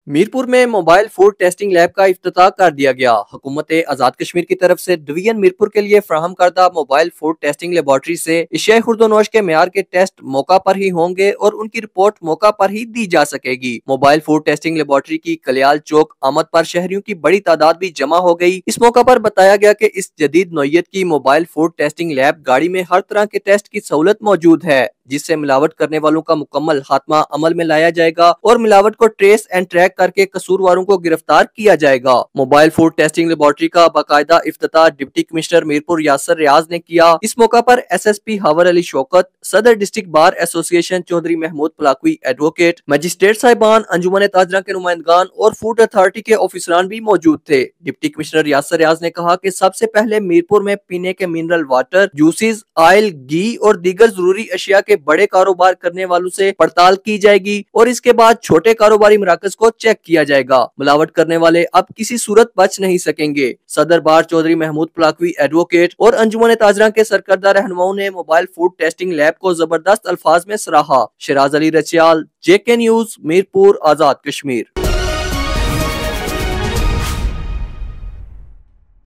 मीरपुर में mobile food testing lab का इफ्तिताह कर दिया गया। हुकूमत आजाद कश्मीर की तरफ से डिवीजन मीरपुर के लिए फराहम करदा मोबाइल फूड टेस्टिंग लेबोरेटरी से एशियाई खुर्दोनोश के मेयार के टेस्ट मौका पर ही होंगे और उनकी रिपोर्ट मौका पर ही दी जा सकेगी। मोबाइल फूड टेस्टिंग लेबोरेटरी की कलियाल चौक आमद पर शहरियों की बड़ी तादाद भी जमा हो गई। इस मौका पर बताया गया कि इस जदीद नौयत की मोबाइल फूड टेस्टिंग लैब गाड़ी में हर तरह के टेस्ट की सहूलत मौजूद है, जिससे मिलावट करने वालों का मुकम्मल खात्मा अमल में लाया जाएगा और मिलावट को ट्रेस एंड ट्रैक करके कसूरवारों को गिरफ्तार किया जाएगा। मोबाइल फूड टेस्टिंग लेबोरेटरी का बाकायदा इफ्तिताह डिप्टी कमिश्नर मीरपुर यासर रियाज ने किया। इस मौका पर SSP हावर अली शौकत, सदर district bar association Chaudhry Mahmood पलाकवी एडवोकेट, मजिस्ट्रेट साहिबान, अंजुमन ताजरा के नुमाइंदगान और फूड अथॉरिटी के ऑफिसरान भी मौजूद थे। डिप्टी कमिश्नर यासर रियाज ने कहा कि सबसे पहले मीरपुर में पीने के मिनरल वाटर, जूसेस, ऑयल, घी और दीगर जरूरी अशिया के बड़े कारोबार करने वालों से पड़ताल की जाएगी और इसके बाद छोटे कारोबारी मराकज को चेक किया जाएगा। मिलावट करने वाले अब किसी सूरत बच नहीं सकेंगे। सदर बार चौधरी महमूद पलाकवी एडवोकेट और अंजुमन ताजरा के सरकर्दा रहनुमाओं ने मोबाइल फूड टेस्टिंग लैब को जबरदस्त अल्फाज में सराहा। शिराज अली रचियाल, JK न्यूज, मीरपुर, आजाद कश्मीर।